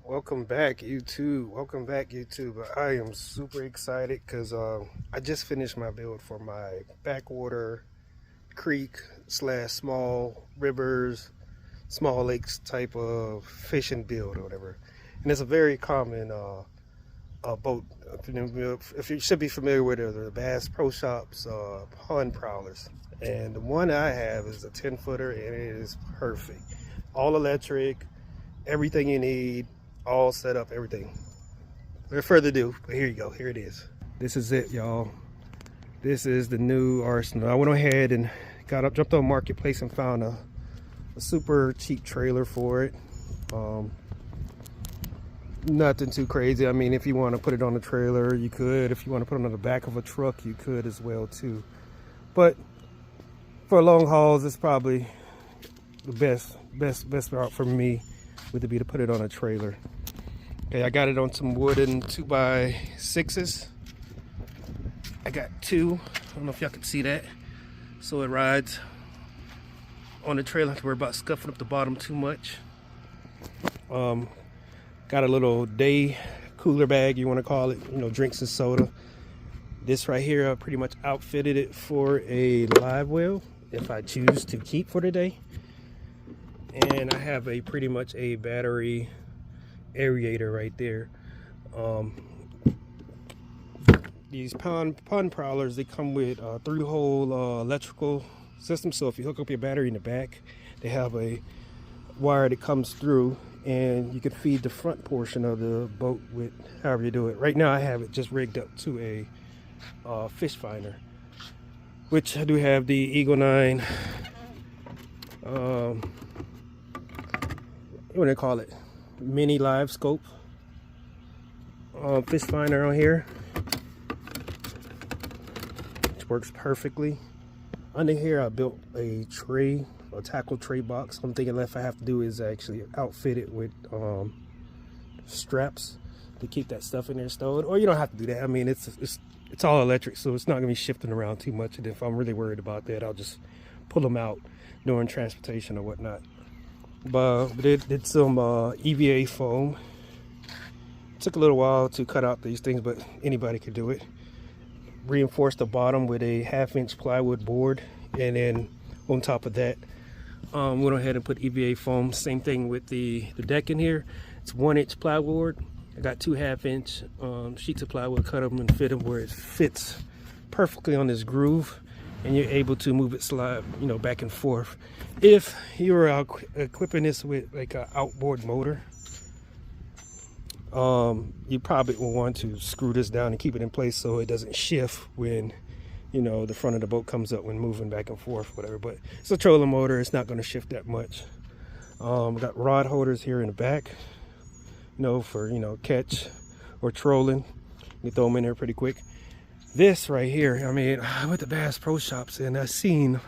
Welcome back, YouTube. Welcome back, YouTube. I am super excited because I just finished my build for my backwater creek slash small rivers, small lakes type of fishing build or whatever. And it's a very common boat. If you should be familiar with it, the Bass Pro Shops pond prowlers. And the one I have is a 10-footer, and it is perfect. All electric, everything you need, all set up, everything. Without further ado, but here you go, here it is. This is it, y'all. This is the new Arsenal. I went ahead and jumped on Marketplace and found a super cheap trailer for it. Nothing too crazy. I mean, if you want to put it on a trailer, you could. If you want to put it on the back of a truck, you could as well too. But for long hauls, it's probably the best route for me would be to put it on a trailer. Okay, I got it on some wooden 2x6s. I got two. I don't know if y'all can see that. So it rides on the trailer. We're about scuffing up the bottom too much. Got a little day cooler bag, you want to call it, you know, drinks and soda. This right here, I pretty much outfitted it for a live well if I choose to keep for the day. And I have pretty much a battery aerator right there. These pond prowlers, they come with a 3-hole electrical system. So if you hook up your battery in the back, they have a wire that comes through, and you can feed the front portion of the boat with however you do it. Right now I have it just rigged up to a fish finder, which I do have the Eagle 9 what do they call it, mini live scope fish finder on here, which works perfectly. Under here I built a tray, a tackle tray box. One thing left I have to do is actually outfit it with straps to keep that stuff in there stowed. Or you don't have to do that. I mean, it's all electric, so it's not gonna be shifting around too much. And if I'm really worried about that, I'll just pull them out during transportation or whatnot. But did some EVA foam. Took a little while to cut out these things, but anybody could do it. Reinforced the bottom with a 1/2-inch plywood board, and then on top of that, went ahead and put EVA foam. Same thing with the deck in here. It's 1-inch plywood. I got 2 1/2-inch sheets of plywood, cut them and fit them where it fits perfectly on this groove, and you're able to move it slide, you know, back and forth. If you were equipping this with like an outboard motor, you probably will want to screw this down and keep it in place so it doesn't shift when, you know, the front of the boat comes up when moving back and forth, whatever. But it's a trolling motor, it's not going to shift that much. Got rod holders here in the back, you know, for, you know, catch or trolling. You throw them in there pretty quick. This right here, I mean, I went to Bass Pro Shops and I seen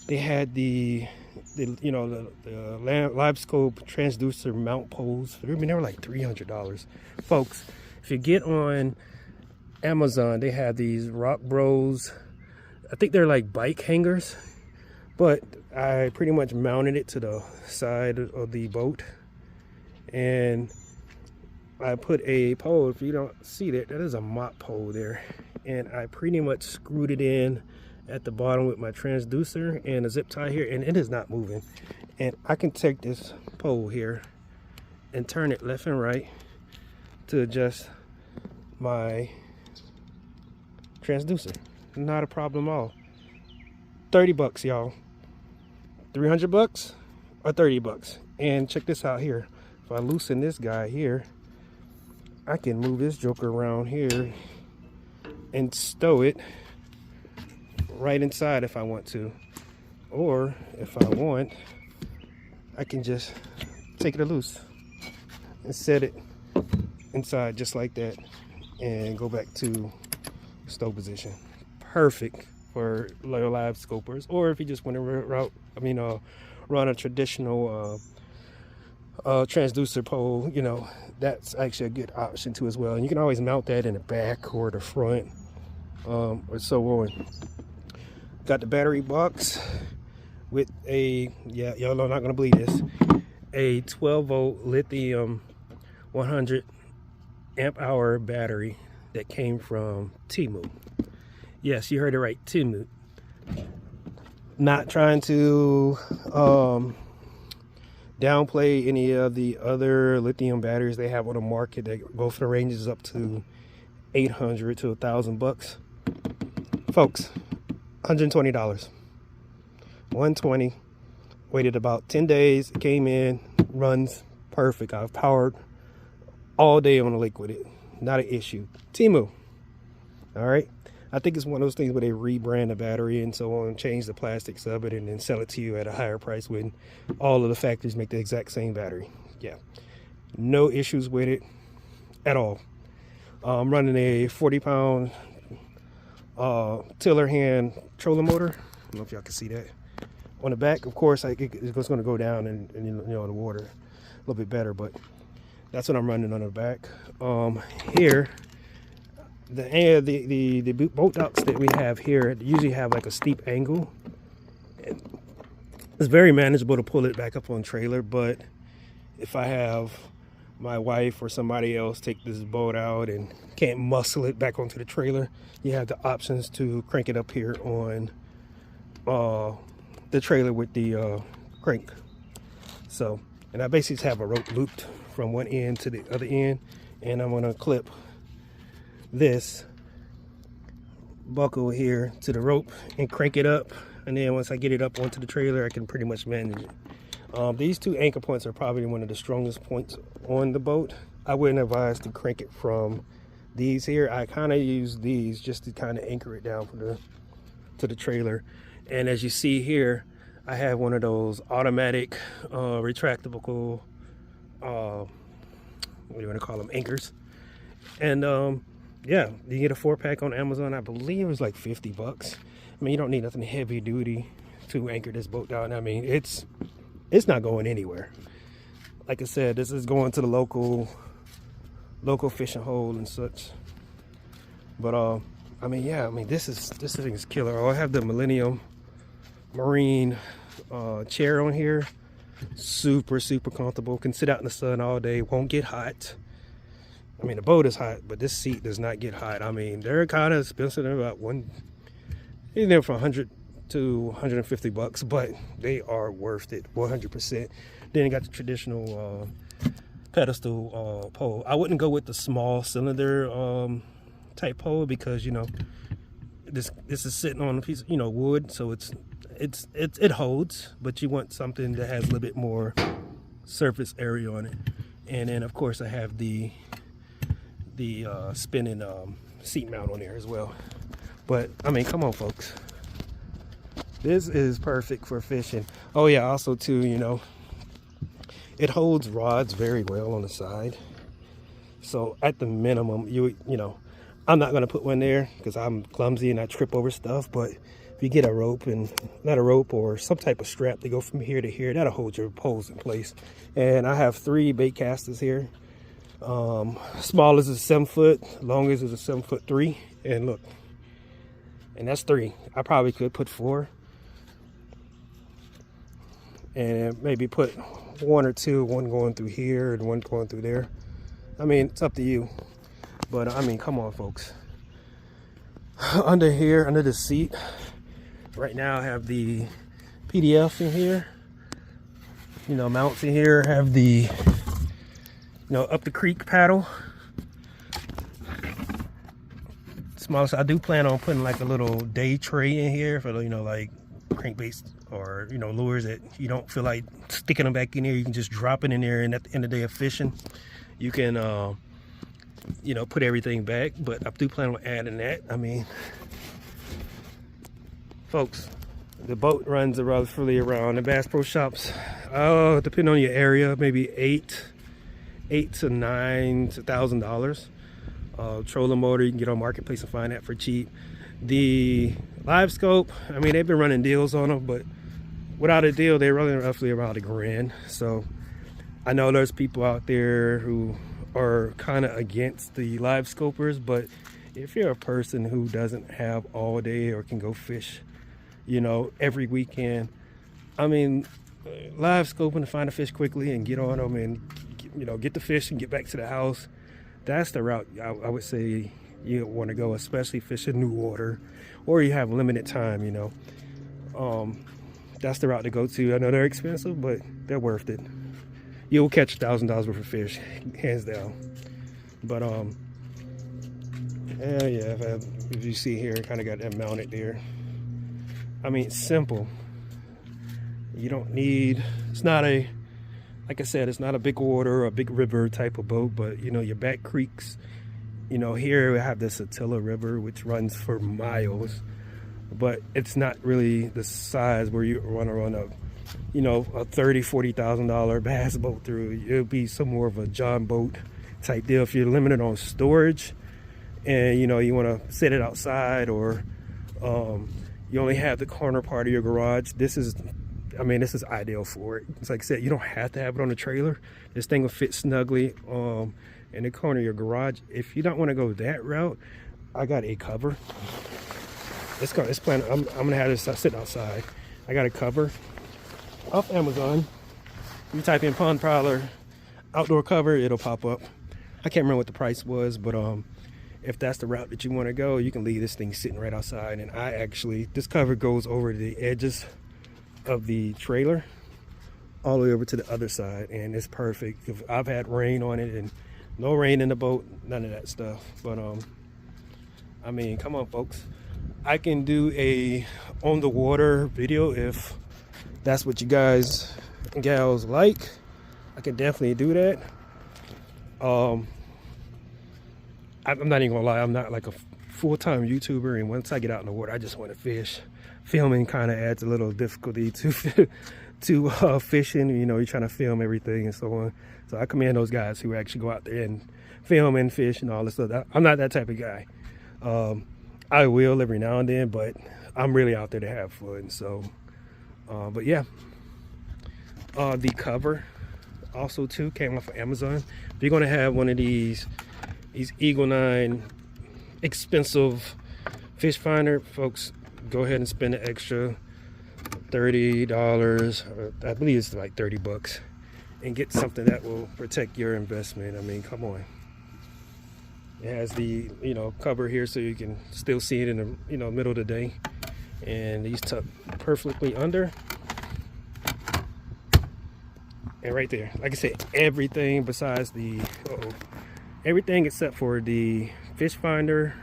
they had the you know, the live scope transducer mount poles. I mean, they were like $300. Folks, if you get on Amazon, they have these Rock Bros. I think they're like bike hangers, but I pretty much mounted it to the side of the boat, and I put a pole. If you don't see that, that is a mop pole there, and I pretty much screwed it in at the bottom with my transducer and a zip tie here, and it is not moving. And I can take this pole here and turn it left and right to adjust my transducer. Not a problem at all. 30 bucks, y'all. 300 bucks or 30 bucks. And check this out here. If I loosen this guy here, I can move this joker around here and stow it right inside if I want to. Or if I want, I can just take it loose and set it inside just like that and go back to stow position. Perfect for live scopers, or if you just want to run a traditional transducer pole, you know, that's actually a good option too as well. And you can always mount that in the back or the front, or so on. Got the battery box with a, yeah, y'all are not gonna believe this, a 12-volt lithium 100 amp hour battery that came from Temu. Yes, you heard it right, Temu. Not trying to downplay any of the other lithium batteries they have on the market that go for the ranges up to 800 to $1,000 folks. $120, 120. Waited about 10 days, it came in, runs perfect. I've powered all day on the lake with it, not an issue. Temu. All right, I think it's one of those things where they rebrand the battery and so on, change the plastics of it, and then sell it to you at a higher price when all of the factories make the exact same battery. Yeah, no issues with it at all. I'm running a 40-pound tiller hand trolling motor. I don't know if y'all can see that. On the back, of course, it's going to go down and you know, the water a little bit better, but that's what I'm running on the back. Here, the boat docks that we have here usually have like a steep angle. It's very manageable to pull it back up on trailer, but if I have my wife or somebody else take this boat out and can't muscle it back onto the trailer, you have the options to crank it up here on the trailer with the crank. So, and I basically just have a rope looped from one end to the other end, and I'm gonna clip this buckle here to the rope and crank it up, and then once I get it up onto the trailer, I can pretty much manage it. These two anchor points are probably one of the strongest points on the boat. I wouldn't advise to crank it from these here. I kind of use these just to kind of anchor it down to the trailer. And as you see here, I have one of those automatic retractable what do you want to call them, anchors. And yeah, you get a 4-pack on Amazon. I believe it was like $50. I mean, you don't need nothing heavy duty to anchor this boat down. I mean, it's not going anywhere. Like I said, this is going to the local fishing hole and such. But I mean, yeah, I mean, this thing is killer. Oh, I have the Millennium Marine chair on here. Super comfortable. Can sit out in the sun all day, won't get hot. I mean, the boat is hot, but this seat does not get hot. I mean, they're kind of expensive. They're about anywhere from 100 to $150, but they are worth it 100%. Then you got the traditional pedestal pole. I wouldn't go with the small cylinder type pole because, you know, this is sitting on a piece of, you know, wood, so it holds, but you want something that has a little bit more surface area on it. And then of course I have the spinning seat mount on there as well. But I mean, come on folks, this is perfect for fishing. Oh yeah, also too, you know, it holds rods very well on the side. So at the minimum, you know, I'm not gonna put one there because I'm clumsy and I trip over stuff, but if you get a rope, and not a rope or some type of strap to go from here to here, that'll hold your poles in place. And I have 3 bait casters here. Smallest is 7 foot, longest is a 7'3", and look, and that's 3. I probably could put 4 and maybe put 1 or 2, one going through here and one going through there. I mean, it's up to you, but I mean, come on folks. Under here, under the seat right now, I have the PDF in here, you know, mounts in here, have the, you know, up the creek paddle. Smallest, I do plan on putting like a little day tray in here for, you know, like crankbaits or, you know, lures that you don't feel like sticking them back in here. You can just drop it in there, and at the end of the day of fishing, you can you know, put everything back. But I do plan on adding that. I mean, folks, the boat runs roughly around the Bass Pro Shops, depending on your area, maybe $8 to $9 to $1,000. Trolling motor, you can get on Marketplace and find that for cheap. The live scope, I mean, they've been running deals on them, but without a deal, they're running roughly around $1,000. So I know there's people out there who are kind of against the live scopers, but if you're a person who doesn't have all day or can go fish, you know, every weekend, I mean, live scoping to find a fish quickly and get on them and get the fish and get back to the house. That's the route I would say you want to go, especially fishing new water, or you have limited time. That's the route to go to. I know they're expensive, but they're worth it. You'll catch $1,000 worth of fish, hands down. But yeah, if you see here, kind of got that mounted there. I mean, it's simple. You don't need. It's not a. Like I said, it's not a big water or a big river type of boat, but your back creeks. Here we have the Satilla River, which runs for miles, but it's not really the size where you want to run a $30,000-$40,000 bass boat through. It'll be some more of a John boat type deal if you're limited on storage, and you want to set it outside, or you only have the corner part of your garage. This is ideal for it. It's like I said, you don't have to have it on the trailer. This thing will fit snugly in the corner of your garage. If you don't want to go that route, I got a cover. I'm gonna have this sit outside. I got a cover off Amazon. You type in Pond Prowler outdoor cover, it'll pop up. I can't remember what the price was, but if that's the route that you want to go, you can leave this thing sitting right outside. And this cover goes over the edges of the trailer all the way over to the other side, and it's perfect. If I've had rain on it, and no rain in the boat, none of that stuff. But I mean, come on, folks. I can do a on the water video if that's what you guys and gals like. I can definitely do that. I'm not even gonna lie, I'm not like a full-time YouTuber, and once I get out in the water, I just want to fish. Filming kind of adds a little difficulty to fishing. You're trying to film everything and so on. So I commend those guys who actually go out there and film and fish and all this stuff. I'm not that type of guy. I will every now and then, but I'm really out there to have fun. So, but yeah, the cover also too came off of Amazon. If you're gonna have one of these Eagle 9 expensive fish finder, folks, go ahead and spend an extra $30, I believe it's like 30 bucks, and get something that will protect your investment. I mean, come on. It has the cover here so you can still see it in the middle of the day, and these tuck perfectly under. And right there, like I said, everything besides everything except for the fish finder,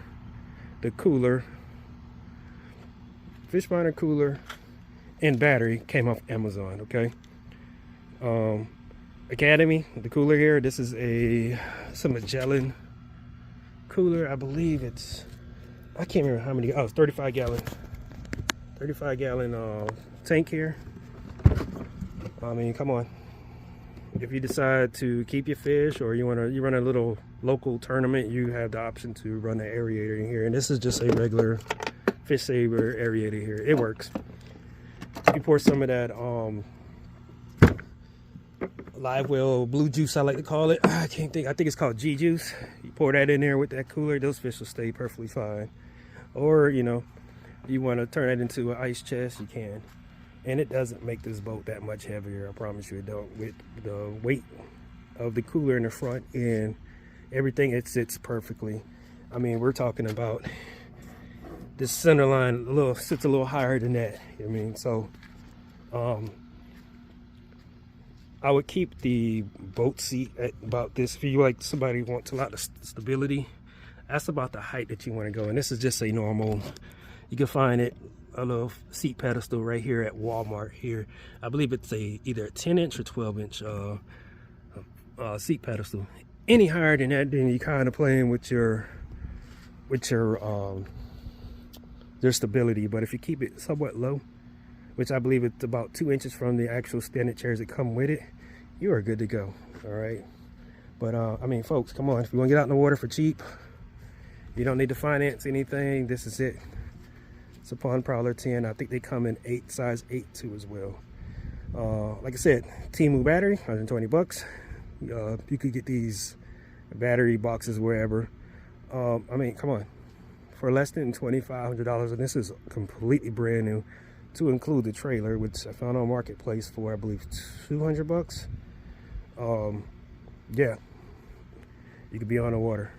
the cooler, fish finder, cooler, and battery came off Amazon. Okay. Academy, the cooler here, this is some Magellan cooler. I believe I can't remember how many. It's 35 gallon tank here. I mean, come on. If you decide to keep your fish, or you run a little local tournament, you have the option to run an aerator in here, and this is just a regular fish saver aerator here. It works. You pour some of that live well blue juice, I like to call it. I think it's called G juice. You pour that in there with that cooler, those fish will stay perfectly fine. Or you want to turn it into an ice chest, you can. And it doesn't make this boat that much heavier, I promise you it don't. With the weight of the cooler in the front and everything, it sits perfectly. I mean, we're talking about this center line sits a little higher than that. I mean, so I would keep the boat seat at about this. If you like somebody who wants a lot of stability, that's about the height that you want to go. And this is just a normal, you can find it, a little seat pedestal right here at Walmart here. I believe it's either a 10-inch or 12-inch seat pedestal. Any higher than that, then you kind of playing with your stability. But if you keep it somewhat low, which I believe it's about 2 inches from the actual standard chairs that come with it, you are good to go. All right. But I mean, folks, come on. If you want to get out in the water for cheap, you don't need to finance anything. This is it. It's a Pond Prowler 10. I think they come in size 8 too as well. Like I said, Temu battery, 120 bucks. You could get these battery boxes wherever. I mean, come on. For less than $2,500, and this is completely brand new, to include the trailer, which I found on Marketplace for, I believe, 200 bucks. yeah, you could be on the water.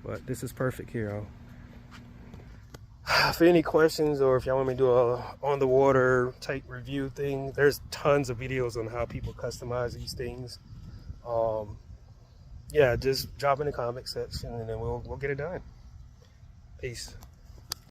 But this is perfect here. For any questions, or if y'all want me to do a on the water type review thing, there's tons of videos on how people customize these things. Yeah, just drop in the comment section and then we'll get it done. Peace.